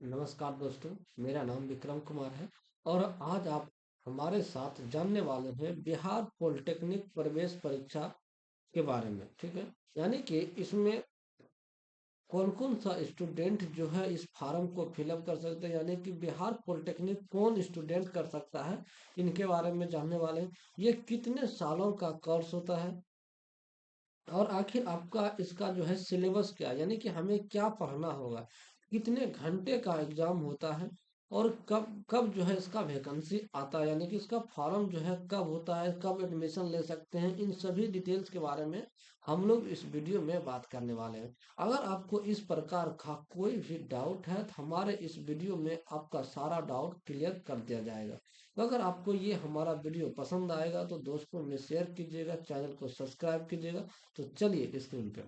नमस्कार दोस्तों, मेरा नाम विक्रम कुमार है और आज आप हमारे साथ जानने वाले हैं बिहार पॉलिटेक्निक प्रवेश परीक्षा के बारे में। ठीक है, यानी कि इसमें कौन कौन सा स्टूडेंट जो है इस फॉर्म को फिलअप कर सकते हैं, यानी कि बिहार पॉलिटेक्निक कौन स्टूडेंट कर सकता है, इनके बारे में जानने वाले हैं। ये कितने सालों का कोर्स होता है और आखिर आपका इसका जो है सिलेबस क्या है, यानी कि हमें क्या पढ़ना होगा, कितने घंटे का एग्जाम होता है और कब कब जो है इसका वैकेंसी आता है, यानी कि इसका फॉर्म जो है कब होता है, कब एडमिशन ले सकते हैं, इन सभी डिटेल्स के बारे में हम लोग इस वीडियो में बात करने वाले हैं। अगर आपको इस प्रकार का कोई भी डाउट है तो हमारे इस वीडियो में आपका सारा डाउट क्लियर कर दिया जाएगा। तो अगर आपको ये हमारा वीडियो पसंद आएगा तो दोस्तों में शेयर कीजिएगा, चैनल को सब्सक्राइब कीजिएगा। तो चलिए स्क्रीन पे,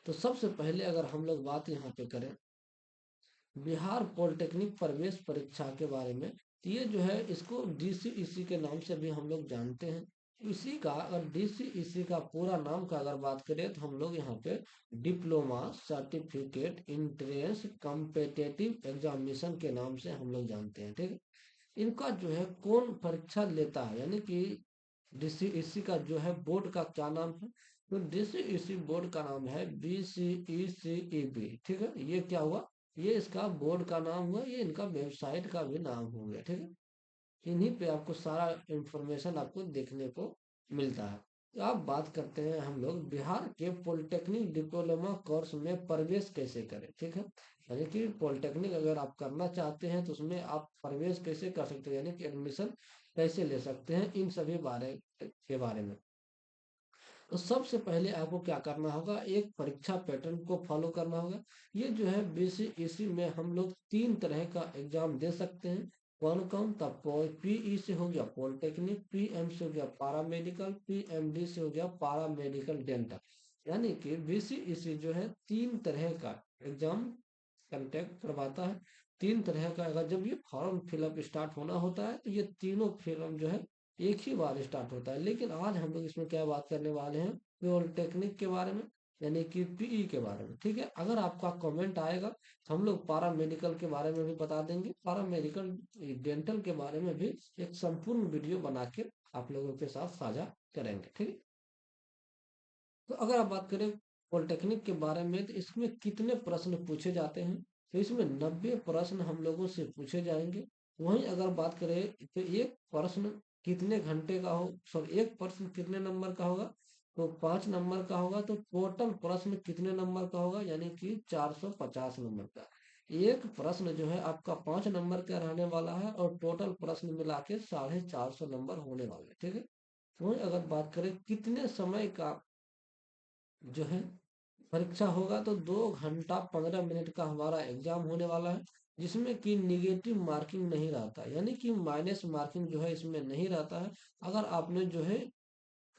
तो सबसे पहले अगर हम लोग बात यहाँ पे करें बिहार पॉलिटेक्निक प्रवेश परीक्षा के बारे में, तो ये जो है इसको डीसीईसी के नाम से भी हम लोग जानते हैं। इसी का अगर डीसीईसी का पूरा नाम का अगर बात करें तो हम लोग यहाँ पे diploma certificate entrance competitive examination के नाम से हम लोग जानते हैं। ठीक है, इनका जो है कौन परीक्षा लेता है, यानी कि डीसीईसी का जो है बोर्ड का क्या नाम है, तो डीसीईसी बोर्ड का नाम है बीसीईसीईबी। ठीक है, ये क्या हुआ, ये इसका बोर्ड का नाम हुआ, ये इनका वेबसाइट का भी नाम हो गया। ठीक है, इन्हीं पे आपको सारा इंफॉर्मेशन आपको देखने को मिलता है। तो आप बात करते हैं हम लोग बिहार के पॉलिटेक्निक डिप्लोमा कोर्स में प्रवेश कैसे करें। ठीक है, यानी कि पॉलिटेक्निक अगर आप करना चाहते हैं तो उसमें आप प्रवेश कैसे कर सकते हैं, यानी कि एडमिशन कैसे ले सकते हैं, इन सभी बारे में। तो सबसे पहले आपको क्या करना होगा, एक परीक्षा पैटर्न को फॉलो करना होगा। ये जो है बीसीईसी में हम लोग तीन तरह का एग्जाम दे सकते हैं। कौन कौन, तब पीई से हो गया पॉलिटेक्निक, पीएम से हो गया पारा मेडिकल, पीएमडी से हो गया पारा मेडिकल डेंटल। यानी कि बीसीईसी जो है तीन तरह का एग्जाम कंडक्ट करवाता है। तीन तरह का, अगर जब ये फॉर्म फिलअप स्टार्ट होना होता है तो ये तीनों फॉर्म जो है एक ही बार स्टार्ट होता है। लेकिन आज हम लोग इसमें क्या बात करने वाले हैं, पॉलिटेक्निक के बारे में, यानी कि पीई के बारे में। ठीक है, अगर आपका कमेंट आएगा तो हम लोग पारा मेडिकल के बारे में भी बता देंगे, पारा मेडिकल डेंटल के बारे में भी एक संपूर्ण वीडियो बना के आप लोगों के साथ साझा करेंगे। ठीक है, तो अगर आप बात करें पॉलिटेक्निक के बारे में तो इसमें कितने प्रश्न पूछे जाते हैं, तो इसमें 90 प्रश्न हम लोगों से पूछे जाएंगे। वहीं अगर बात करें तो एक प्रश्न कितने घंटे का हो, सॉरी एक प्रश्न कितने नंबर का होगा, तो 5 नंबर का होगा। तो टोटल प्रश्न कितने नंबर का होगा, यानी कि 450 नंबर का। एक प्रश्न जो है आपका 5 नंबर का रहने वाला है और टोटल प्रश्न मिला के 450 नंबर होने वाले हैं। ठीक है, वहीं अगर बात करें कितने समय का जो है परीक्षा होगा, तो 2 घंटा 15 मिनट का हमारा एग्जाम होने वाला है, जिसमें कि निगेटिव मार्किंग नहीं रहता, यानी कि माइनस मार्किंग जो है इसमें नहीं रहता है। अगर आपने जो है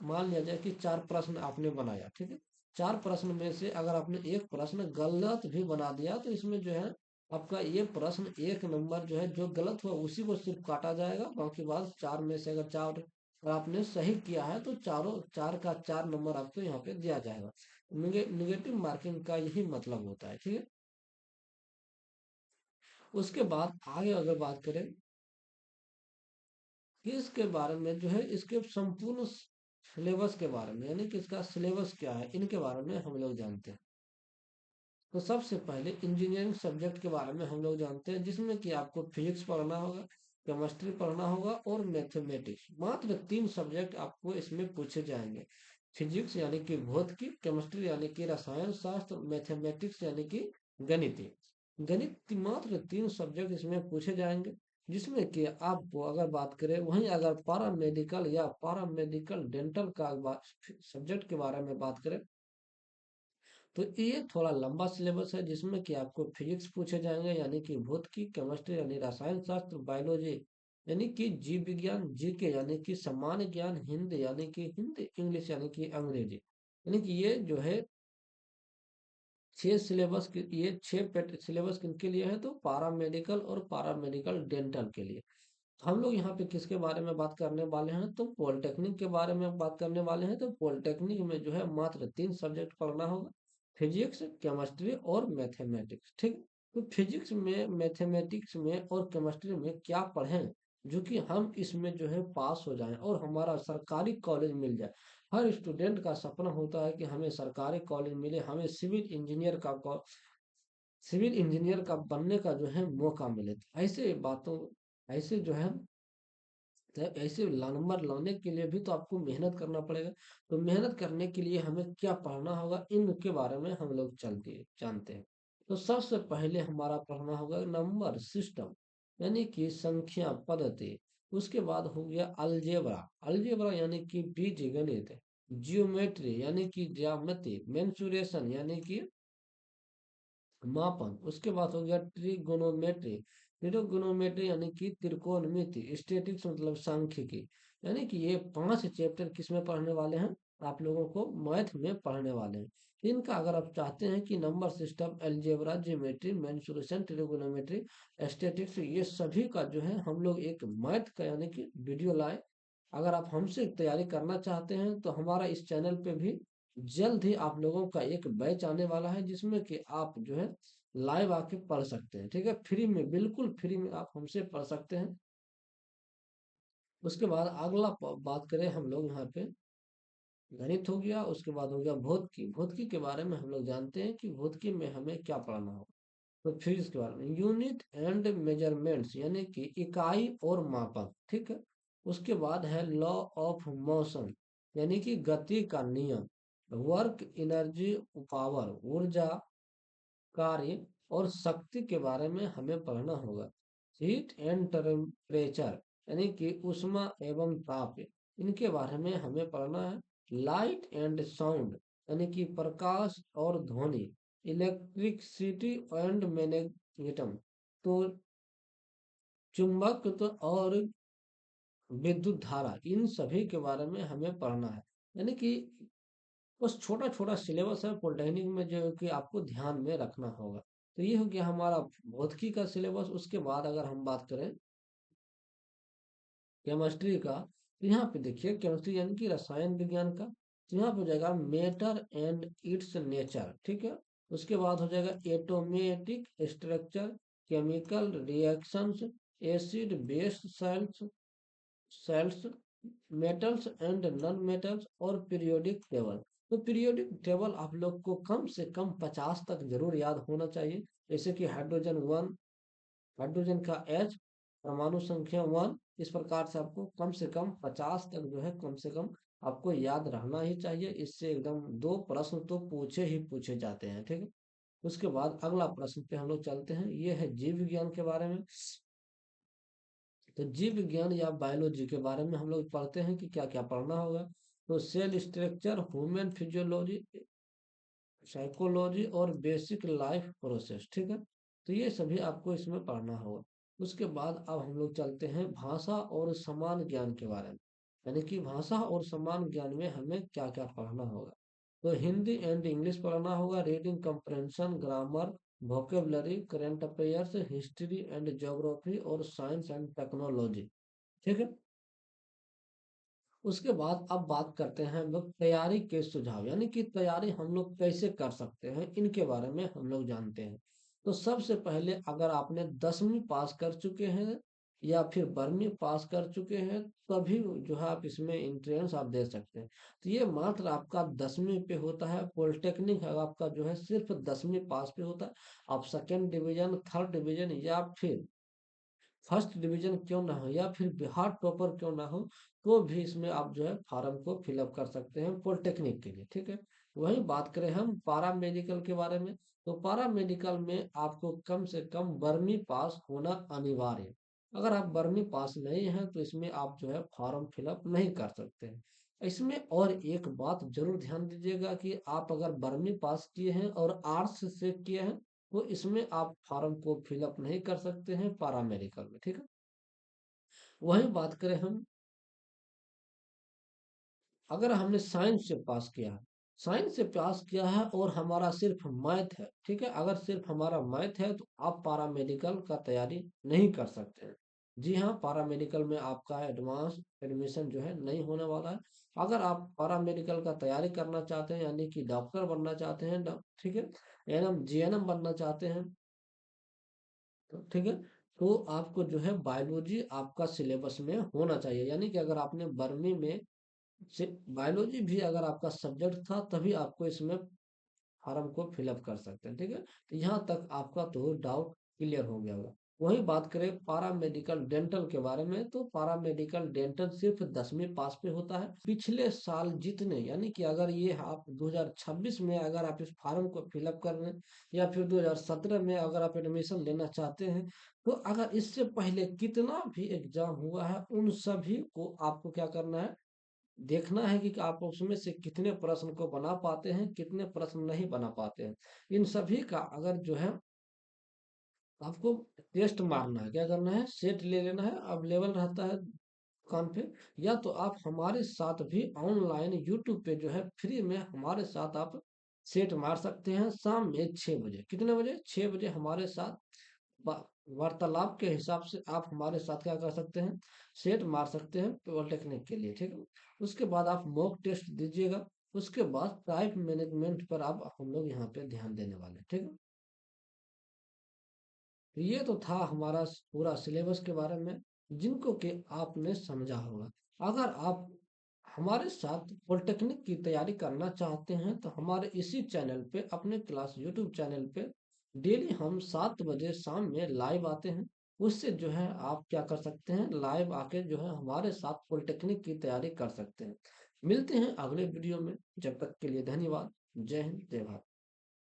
मान लिया जाए कि 4 प्रश्न आपने बनाया, ठीक है, 4 प्रश्न में से अगर आपने एक प्रश्न गलत भी बना दिया तो इसमें जो है आपका ये प्रश्न 1 नंबर जो है जो गलत हुआ उसी को सिर्फ काटा जाएगा, बाकी बात चार में से अगर चार आपने सही किया है तो चारों चार का 4 नंबर आपको यहाँ पे दिया जाएगा। निगेटिव मार्किंग का यही मतलब होता है। ठीक है, उसके बाद आगे अगर बात करें कि इसके बारे में जो है इसके संपूर्ण सिलेबस के बारे में, यानी कि इसका सिलेबस क्या है, इनके बारे में हम लोग जानते हैं। तो सबसे पहले इंजीनियरिंग सब्जेक्ट के बारे में हम लोग जानते हैं, जिसमें कि आपको फिजिक्स पढ़ना होगा, केमिस्ट्री पढ़ना होगा और मैथमेटिक्स। मात्र 3 सब्जेक्ट आपको इसमें पूछे जाएंगे। फिजिक्स यानी कि भौतिकी, केमिस्ट्री यानी कि रसायन शास्त्र, मैथमेटिक्स यानी कि गणित। गणित मात्र 3 सब्जेक्ट इसमें पूछे जाएंगे, जिसमें कि आपको अगर बात करें, वहीं अगर पारा मेडिकल या पारा मेडिकल डेंटल का सब्जेक्ट के बारे में बात करें तो ये थोड़ा लंबा सिलेबस है, जिसमें कि आपको फिजिक्स पूछे जाएंगे, यानी कि भौतिकी, केमिस्ट्री यानी रसायन शास्त्र, बायोलॉजी यानी कि जीव विज्ञान, जीके यानी कि सामान्य ज्ञान, हिंदी यानी कि हिंदी, इंग्लिश यानी कि अंग्रेजी। यानी कि ये जो है 6 सिलेबस किनके लिए है, तो पारा मेडिकल और पारा मेडिकल डेंटल के लिए। हम लोग यहाँ पे किसके बारे में बात करने वाले हैं, तो पॉलिटेक्निक के बारे में बात करने वाले हैं। तो पॉलिटेक्निक में जो है मात्र 3 सब्जेक्ट पढ़ना होगा, फिजिक्स, केमिस्ट्री और मैथमेटिक्स। ठीक, तो फिजिक्स में, मैथमेटिक्स में और केमिस्ट्री में क्या पढ़ें जो कि हम इसमें जो है पास हो जाएं और हमारा सरकारी कॉलेज मिल जाए। हर स्टूडेंट का सपना होता है कि हमें सरकारी कॉलेज मिले, हमें सिविल इंजीनियर का बनने का जो है मौका मिले। तो ऐसे बातों, ऐसे जो है, तो ऐसे नंबर लाने के लिए भी तो आपको मेहनत करना पड़ेगा। तो मेहनत करने के लिए हमें क्या पढ़ना होगा, इनके बारे में हम लोग चलते जानते हैं। तो सबसे पहले हमारा पढ़ना होगा नंबर सिस्टम, यानी कि संख्या पद्धति। उसके बाद हो गया अलजेब्रा, अलजेब्रा यानी कि बीजगणित। जियोमेट्री यानी कि ज्यामिति। मेंसुरेशन यानी कि मापन। उसके बाद हो गया ट्रिगोनोमेट्री, ट्रिगोनोमेट्री यानी कि त्रिकोणमिति। स्टैटिक्स मतलब सांख्यिकी। यानी कि ये 5 चैप्टर किस में पढ़ने वाले हैं, आप लोगों को मैथ में पढ़ने वाले हैं। इनका अगर आप चाहते हैं कि number system, algebra, geometry, mensuration, trigonometry, statics, ये सभी का जो है हम लोग एक मैथ का यानी कि वीडियो लाए। अगर आप हमसे तैयारी करना चाहते हैं तो हमारा इस चैनल पे भी जल्द ही आप लोगों का एक बैच आने वाला है, जिसमें कि आप जो है लाइव आके पढ़ सकते हैं। ठीक है, फ्री में, बिल्कुल फ्री में आप हमसे पढ़ सकते हैं। उसके बाद अगला बात करें हम लोग यहाँ पे, गणित हो गया। उसके बाद हो गया भौतिकी। भौतिकी के बारे में हम लोग जानते हैं कि भौतिकी में हमें क्या पढ़ना होगा। तो फिर इसके बारे में यूनिट एंड मेजरमेंट्स, यानी कि इकाई और मापक। ठीक है। उसके बाद है लॉ ऑफ मोशन, यानी कि गति का नियम। वर्क, एनर्जी, पावर, ऊर्जा, कार्य और शक्ति के बारे में हमें पढ़ना होगा। हीट एंड टेम्परेचर, यानी कि ऊष्मा एवं ताप, इनके बारे में हमें पढ़ना है। लाइट एंड साउंड, यानी कि प्रकाश और ध्वनि। इलेक्ट्रिसिटी एंड मैग्नेटिज्म, तो चुंबक तो और विद्युत धारा, इन सभी के बारे में हमें पढ़ना है। यानी कि बस छोटा छोटा सिलेबस है पॉलिटेक्निक में जो कि आपको ध्यान में रखना होगा। तो ये हो गया हमारा भौतिकी का सिलेबस। उसके बाद अगर हम बात करें केमिस्ट्री का, तो यहाँ पे देखिए केमिस्ट्री यानी कि रसायन विज्ञान का। तो यहाँ पे हो जाएगा मैटर एंड इट्स नेचर। ठीक है। उसके बाद हो जाएगा atomic structure, chemical reactions, acid base salts, metals and non metals, और पीरियोडिक टेबल। तो पीरियोडिक टेबल आप लोग को कम से कम 50 तक जरूर याद होना चाहिए। जैसे कि हाइड्रोजन 1, हाइड्रोजन का H, परमाणु संख्या 1। इस प्रकार से आपको कम से कम 50 तक जो है कम से कम आपको याद रहना ही चाहिए। इससे एकदम 2 प्रश्न तो पूछे ही पूछे जाते हैं। ठीक है। उसके बाद अगला प्रश्न पे हम लोग चलते हैं, ये है जीव विज्ञान के बारे में। तो जीव विज्ञान या बायोलॉजी के बारे में हम लोग पढ़ते हैं कि क्या क्या पढ़ना होगा। तो cell structure, human physiology, psychology और बेसिक लाइफ प्रोसेस। ठीक है। तो ये सभी आपको इसमें पढ़ना होगा। उसके बाद अब हम लोग चलते हैं भाषा और समान ज्ञान के बारे में। यानी कि भाषा और समान ज्ञान में हमें क्या क्या पढ़ना होगा। तो हिंदी एंड इंग्लिश पढ़ना होगा, reading comprehension, grammar, vocabulary, current affairs, history and geography और साइंस एंड टेक्नोलॉजी। ठीक है। उसके बाद अब बात करते हैं हम लोग तैयारी के सुझाव, यानी कि तैयारी हम लोग कैसे कर सकते हैं, इनके बारे में हम लोग जानते हैं। तो सबसे पहले अगर आपने 10वीं पास कर चुके हैं या फिर 12वीं पास कर चुके हैं, तभी जो है आप इसमें एंट्रेंस आप दे सकते हैं। तो ये मात्र आपका 10वीं पे होता है। पॉलिटेक्निक है आपका जो है सिर्फ 10वीं पास पे होता है। आप सेकेंड डिवीजन, थर्ड डिवीजन या फिर फर्स्ट डिवीजन क्यों ना हो या फिर बिहार टॉपर क्यों ना हो, तो भी इसमें आप जो है फॉर्म को फिलअप कर सकते हैं पॉलिटेक्निक के लिए। ठीक है। वही बात करें हम पारा मेडिकल के बारे में, तो पारा मेडिकल में आपको कम से कम 12वीं पास होना अनिवार्य है। अगर आप 12वीं पास नहीं हैं तो इसमें आप जो है फॉर्म फिलअप नहीं कर सकते हैं। इसमें और एक बात जरूर ध्यान दीजिएगा कि आप अगर 12वीं पास किए हैं और आर्ट्स से किए हैं तो इसमें आप फॉर्म को फिलअप नहीं कर सकते हैं पारा मेडिकल में। ठीक है। वही बात करें हम, अगर हमने साइंस से पास किया है, साइंस से पास किया है और हमारा सिर्फ मैथ है, ठीक है, अगर सिर्फ हमारा मैथ है तो आप पारा मेडिकल का तैयारी नहीं कर सकते हैं। जी हाँ, पारा मेडिकल में आपका एडवांस एडमिशन जो है नहीं होने वाला है। अगर आप पारा मेडिकल का तैयारी करना चाहते हैं, यानी कि डॉक्टर बनना चाहते हैं, ठीक है, एनएम जीएनएम बनना चाहते हैं, ठीक है। तो आपको जो है बायोलॉजी आपका सिलेबस में होना चाहिए, यानी कि अगर आपने बरहवीं में से बायोलॉजी भी अगर आपका सब्जेक्ट था तभी आपको इसमें फॉर्म को फिलअप कर सकते हैं, ठीक है। तो यहाँ तक आपका तो डाउट क्लियर हो गया होगा। वही बात करें पारा मेडिकल डेंटल के बारे में, तो पारा मेडिकल डेंटल सिर्फ 10वीं पास पे होता है। पिछले साल जितने, यानी कि अगर ये आप 2026 में अगर आप इस फॉर्म को फिलअप कर रहे हैं या फिर 2017 में अगर आप एडमिशन लेना चाहते हैं, तो अगर इससे पहले कितना भी एग्जाम हुआ है उन सभी को आपको क्या करना है, देखना है कि आप उसमें से कितने प्रश्न को बना पाते हैं, कितने प्रश्न नहीं बना पाते हैं। इन सभी का अगर जो है आपको टेस्ट मारना है, क्या करना है, सेट ले लेना है, अवेलेबल रहता है दुकान पे। या तो आप हमारे साथ भी ऑनलाइन यूट्यूब पे जो है फ्री में हमारे साथ आप सेट मार सकते हैं शाम में 6 बजे। कितने बजे? 6 बजे हमारे साथ वा- वार्तालाप के हिसाब से आप हमारे साथ क्या कर सकते हैं, सेट मार सकते हैं पॉलिटेक्निक के लिए, ठीक है। उसके बाद आप मॉक टेस्ट दीजिएगा। उसके बाद टाइप मैनेजमेंट पर आप हम लोग यहाँ पे ध्यान देने वाले हैं, ठीक है। तो ये तो था हमारा पूरा सिलेबस के बारे में, जिनको कि आपने समझा होगा। अगर आप हमारे साथ पॉलिटेक्निक की तैयारी करना चाहते हैं तो हमारे इसी चैनल पे, अपने क्लास यूट्यूब चैनल पे डेली हम 7 बजे शाम में लाइव आते हैं। उससे जो है आप क्या कर सकते हैं, लाइव आके जो है हमारे साथ पॉलिटेक्निक की तैयारी कर सकते हैं। मिलते हैं अगले वीडियो में, जब तक के लिए धन्यवाद। जय हिंद, जय भारत।